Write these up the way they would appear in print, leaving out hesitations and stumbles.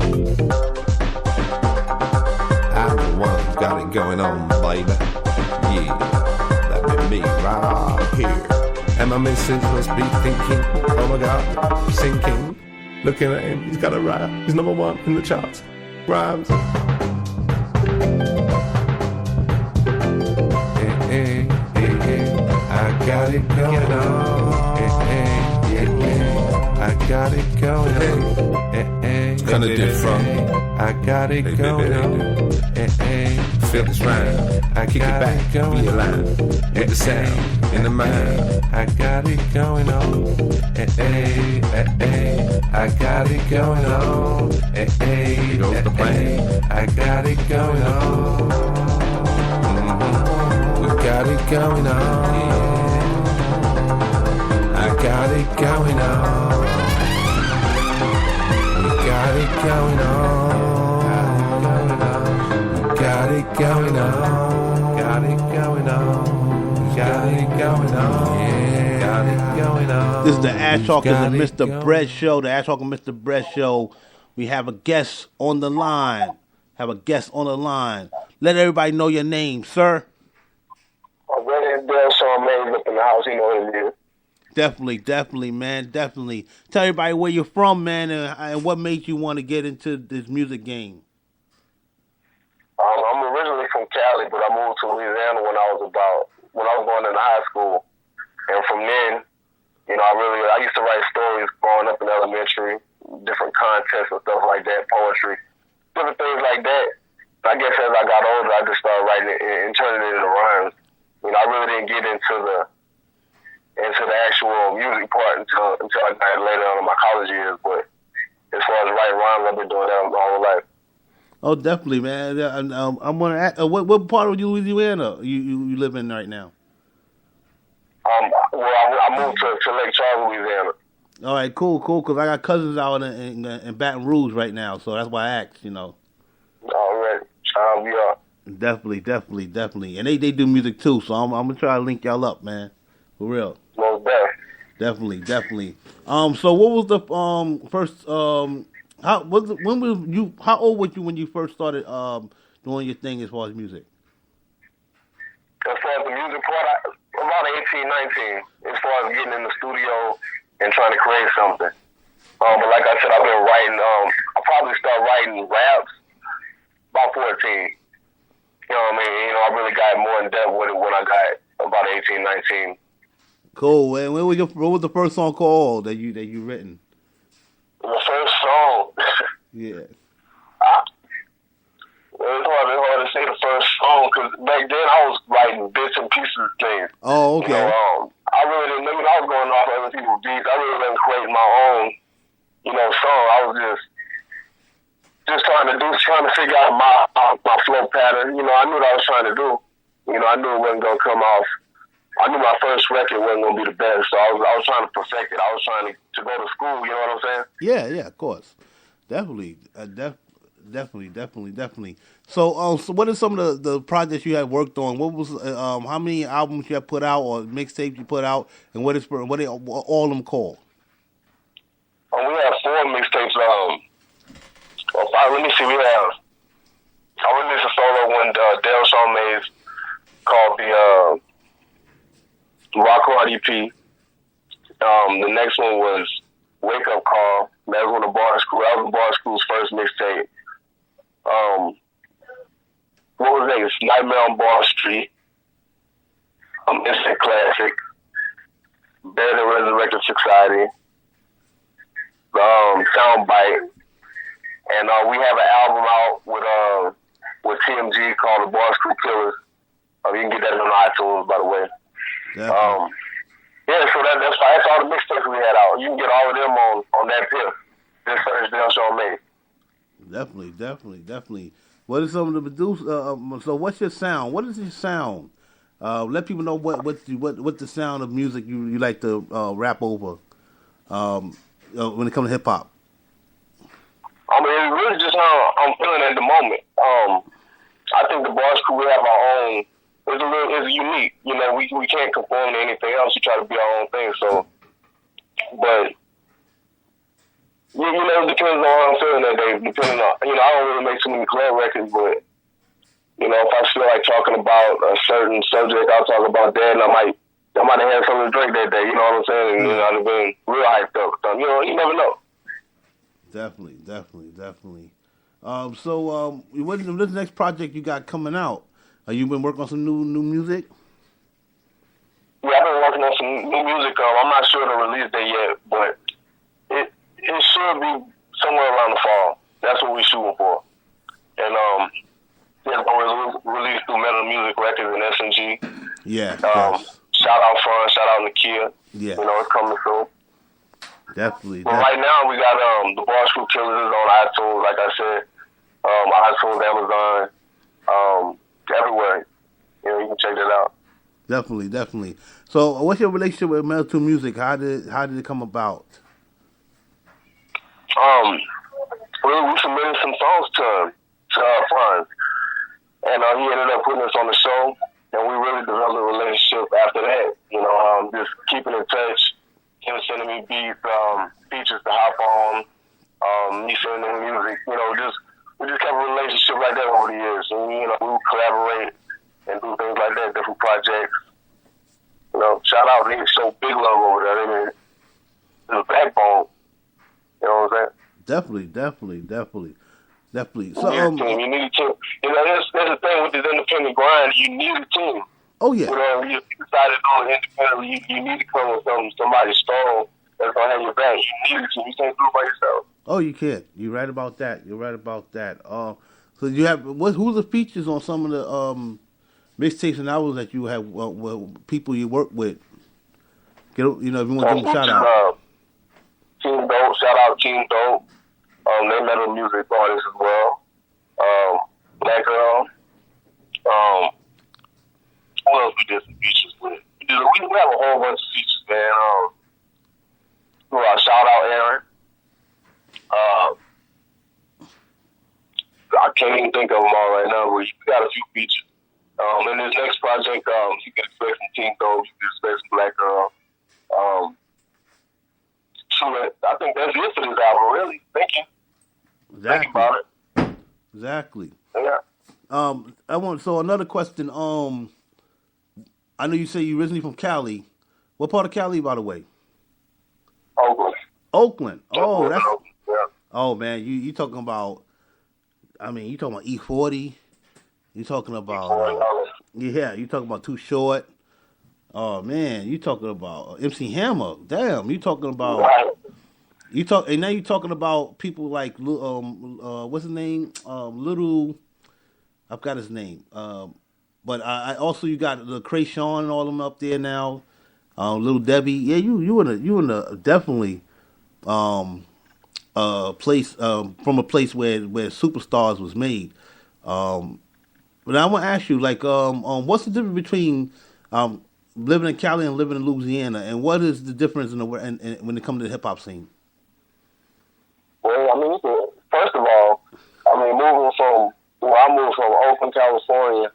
I'm the one who's got it going on, baby. Yeah, that be me right here. And my missus must be thinking, oh my God, sinking. Looking at him, he's got a rap. He's number one in the charts. Rhymes. Hey, I got it going on. I got it going on. It's kinda different. I got it going on. Feel this rhyme. I kick it back, be alive. With the sound in the mind. I got it going on. I got it going on. Goes the plane. I got it going on. We got it going on. I got it going on. We got it going on. Got it going on. Got it going on. Got it going on. Yeah. Got it going on. This is the Ash Hawkins and Mr. Brett Show. The Ash Hawkins and Mr. Brett Show. We have a guest on the line. Let everybody know your name, sir. I'm ready to do some man up in the house. You know what it is. Definitely, man. Definitely. Tell everybody where you're from, man, and what made you want to get into this music game. I'm originally from Cali, but I moved to Louisiana when I was going into high school. And from then, I used to write stories growing up in elementary, different contests and stuff like that, poetry, different things like that. I guess as I got older, I just started writing it and turning it into rhymes. I really didn't get into the actual music part until I got later on in my college years. But as far as writing rhymes, I've been doing that my whole life. Oh, definitely, man. I'm gonna ask, what part of Louisiana you live in right now? I moved to Lake Charles, Louisiana. All right, cool. Because I got cousins out in Baton Rouge right now, so that's why I asked. All right, we are. Definitely, and they do music too. So I'm gonna try to link y'all up, man. For real. Most definitely. So what was the first how old were you when you first started doing your thing as far as music? As far as the music part, about 18, 19. As far as getting in the studio and trying to create something. But like I said, I've been writing. I probably started writing raps about 14. You know what I mean? I really got more in depth with it when I got about 18, 19. Cool. And what was the first song called that you written? The first song. Yeah. It's hard to say the first song because back then I was writing bits and pieces of things. Oh, okay. I really didn't. I was going off other people's beats. I really didn't create my own, song. I was just trying to figure out my flow pattern. I knew what I was trying to do. I knew it wasn't gonna come off. I knew my first record wasn't gonna be the best, so I was trying to perfect it. I was trying to go to school. You know what I'm saying? Yeah, of course, definitely. Definitely. So what are some of the projects you have worked on? What was how many albums you have put out or mixtapes you put out, and what are all of them called? We have 4 mixtapes. Let me see. I released a solo one, Dale Shawn Mays, called the Rock Hard EP. The next one was Wake Up Call. That was one of Bar School. That was Bar School's first mixtape. What was that? It's Nightmare on Bar Street. Instant Classic. Dead and Resurrected Society. Soundbite. And we have an album out with TMG called The Bar School Killers. You can get that on iTunes, by the way. Yeah, so that's all the mixtapes we had out. You can get all of them on that tip. This first Dale Shawn Mays. Definitely. What is some of the produce? So what's your sound? What is your sound? Let people know what the sound of music you like to rap over when it comes to hip hop. It's really just how I'm feeling at the moment. I think the Bar School, we have our own. It's unique. We can't conform to anything else. We try to be our own thing. So, but it depends on how I'm feeling that day. Depending on, I don't really make too many club records, but if I feel like talking about a certain subject, I'll talk about that, and I might have had something to drink that day. You know what I'm saying? And I'd have been real hyped up. So, you never know. Definitely. So, what's the next project you got coming out? You been working on some new music? Yeah, I've been working on some new music. I'm not sure the release date yet, but it should be somewhere around the fall. That's what we're shooting for. And it's going to release through Metal Music Records and SMG. Yeah. Shout out Fun, shout out Nakia. Yeah. It's coming soon. Definitely. But right now we got the Bar Screw Killers is on iTunes, like I said, iTunes, Amazon, everywhere. You can check that out. Definitely. So, what's your relationship with Metal Music? How did it come about? We submitted some songs to Fun, and he ended up putting us on the show, and we really developed a relationship after that. Just keeping in touch. Him sending me beats, features to hop on, me sending him music. We just kept a relationship like that over the years. And we would collaborate and do things like that, different projects. Shout out, they show big love over there. I mean, it's a backbone. You know what I'm saying? Definitely. So, you need a team. That's the thing with this independent grind. You need a team. Oh yeah. You decided to do it independently. You need to come with somebody strong that's gonna have your back. You need it. You can't do it by yourself. Oh, you can't. You're right about that. So you have who's the features on some of the mixtapes and albums that you have? People you work with. If you want to give them a shout out. Team Dope. Shout out Team Dope. They Metal Music artists as well. Black Girl. Who else we did some features with? We have a whole bunch of features, man. Shout out Aaron. I can't even think of them all right now, but we got a few features. In this next project, you can expect some Team Dope, you can expect some Black Girl. So I think that's it for this album, really. Thank you. Exactly. Think about it. Exactly. Yeah. So another question. I know you say you're originally from Cali. What part of Cali, by the way? Oakland. Oh, that's. Yeah. Oh man, you talking about? You talking about E40? You talking about? You talking about Too Short? Oh man, you talking about MC Hammer? Damn, you talking about? Right. And now you talking about people like what's his name? Little. I've got his name. But I also you got the Krayshawn and all them up there now. Little Debbie, yeah, you in a definitely place from a place where Superstars was made. But I want to ask you, like, what's the difference between living in Cali and living in Louisiana, and what is the difference when it comes to the hip hop scene? Well, first of all, moving from I moved from Oakland, California.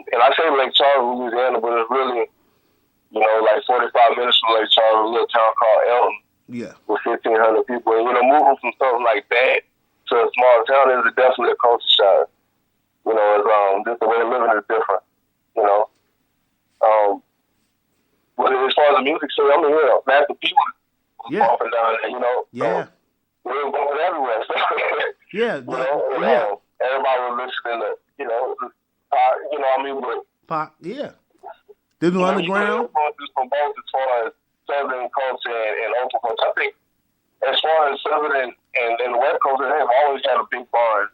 And I say Lake Charles, Louisiana, but it's really, like 45 minutes from Lake Charles, a little town called Elton. Yeah. With 1,500 people. And, moving from something like that to a small town is definitely a culture shock. Just the way of living is different, But as far as the music scene, Master P was bumping down there, Yeah. We were bumping everywhere. So, everybody was listening to, but Pop, yeah. Did the underground? From both as far as Southern culture and local culture. I think as far as Southern and the West Coast, they have always had a big bond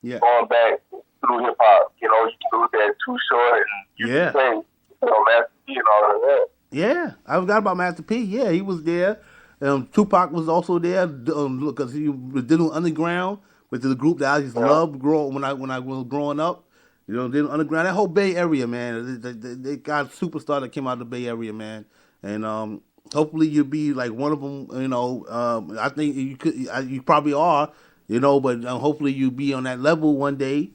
going back through hip hop. You can look at Too Short and you can say, Master P and all of that. Yeah, I forgot about Master P. Yeah, he was there. Tupac was also there because he did underground, which is a group that I used to love when I was growing up. Did underground. That whole Bay Area, man. They got superstar that came out of the Bay Area, man. And hopefully you'll be like one of them. I think you could. You probably are. But hopefully you'll be on that level one day.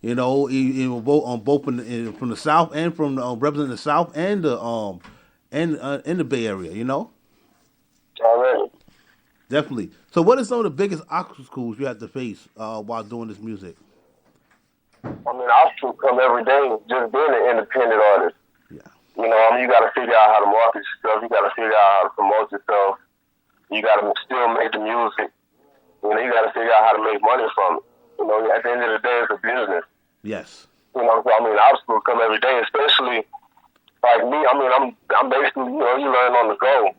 On both from the South and from representing the South and the in the Bay Area. Already. Definitely. So, what are some of the biggest obstacles you have to face while doing this music? I mean, obstacles come every day. Just being an independent artist. Yeah. You know, I mean, you got to figure out how to market yourself. You got to figure out how to promote yourself. You got to still make the music. You know, you got to figure out how to make money from it. You know, at the end of the day, it's a business. Yes. You know, so I mean, obstacles come every day, especially like me. I mean, I'm basically, you know, you learn on the go.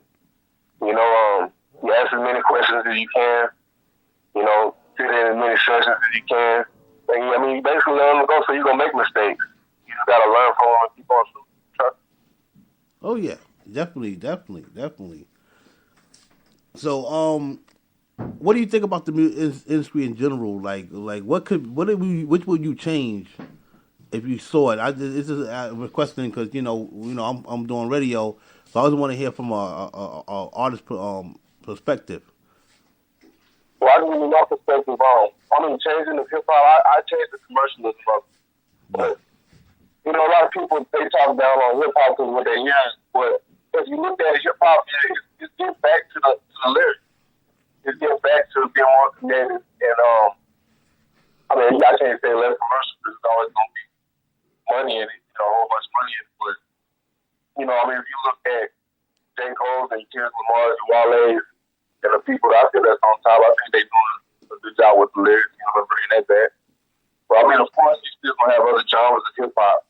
You know, you ask as many questions as you can. You know, sit in as many sessions as you can. And, I mean, you basically learn on the go, so you're gonna make mistakes. You just gotta learn from them and keep on trusting. Oh yeah, definitely. So, what do you think about the industry in general? Like, which would you change if you saw it? This is a requesting because you know, I'm doing radio, so I always want to hear from a artist perspective. Well, I didn't even know perspective on. I mean, changing the hip hop, I changed the commercialism of it. But, you know, a lot of people, they talk down on hip hop because what they hear. But if you look at hip hop, it's getting back to the lyrics. It's getting back to being more creative. And, I mean, I can't say less commercial because it's always going to be money in it, you know, a whole bunch of money in it. But, you know, I mean, if you look at J. Cole's and Kendrick Lamar's and Wale's and the people out there that's on top, I think they're doing a good job with the lyrics, you know, bringing that back. But, I mean, of course, you still going to have other genres of hip-hop.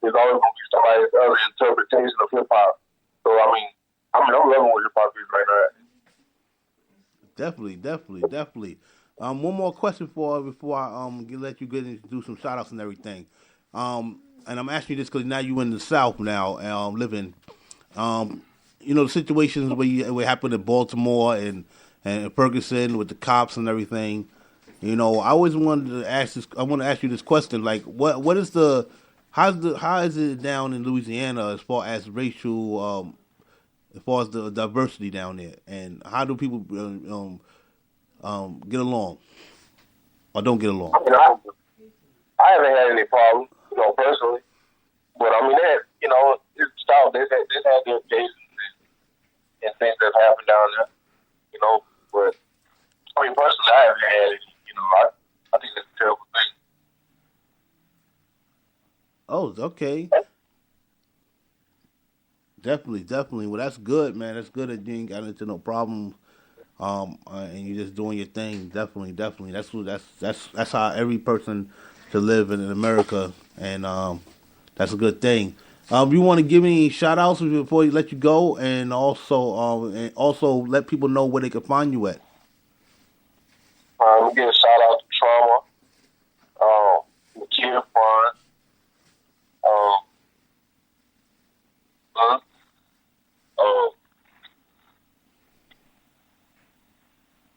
There's always going to be somebody's other interpretation of hip-hop. So, I mean, I'm loving what hip-hop is right now. Definitely. One more question before I let you get into do some shout outs and everything. And I'm asking you this because now you're in the South now, living. You know the situations where happened in Baltimore and Ferguson with the cops and everything. You know, I always wanted to ask this. I want to ask you this question: like, what is how is it down in Louisiana as far as racial? As far as the diversity down there, and how do people get along or don't get along? I mean, I haven't had any problems, you know, personally. But I mean, you know, it's South. They've had their cases and things that have happened down there, you know. But I mean, personally, I haven't had any. You know, I think that's a terrible thing. Oh, okay. Definitely. Well, that's good, man. That's good that you ain't got into no problems, and you're just doing your thing. Definitely. That's how every person should live in America, and that's a good thing. You want to give any shout outs before we let you go, and also let people know where they can find you at. We give a shout out to Trauma, the Kid Fund,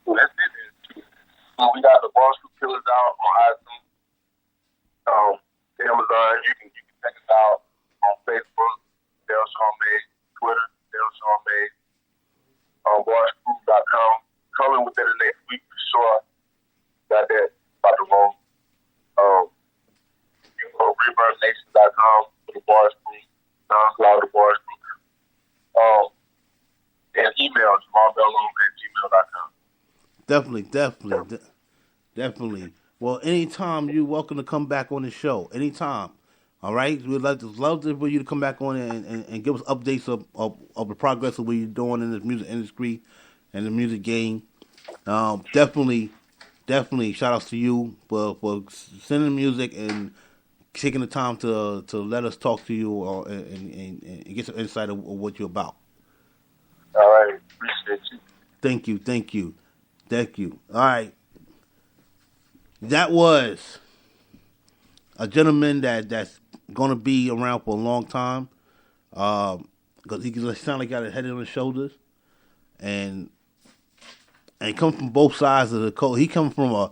that's it. So we got the Barstool Killers out on iTunes, Amazon. You can check us out on Facebook, Dale Shaw Made, Twitter, Dale Shaw Made, Barstool.com. Coming within the next week for sure. Got that about the roll. You can go to ReverbNation.com for the Barstool, SoundCloud the Barstool. And email JamalBellone@gmail.com. Definitely. Well, anytime you're welcome to come back on the show. Anytime. All right? We'd love for you to come back on and give us updates of the progress of what you're doing in the music industry and the music game. Definitely shout outs to you for sending music and taking the time to let us talk to you and get some insight of what you're about. All right. Appreciate you. Thank you. All right. That was a gentleman that's going to be around for a long time because he sound like he got a head on his shoulders and come from both sides of the coast. He comes from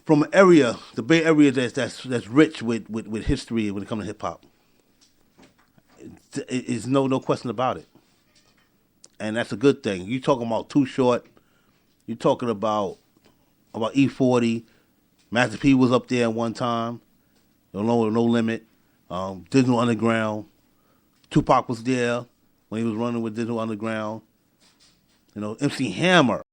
an area, the Bay Area that's rich with history when it comes to hip hop. It's no question about it. And that's a good thing. You talking about Too Short. You talking about E40. Master P was up there at one time. No Limit. Digital Underground. Tupac was there when he was running with Digital Underground. You know, MC Hammer.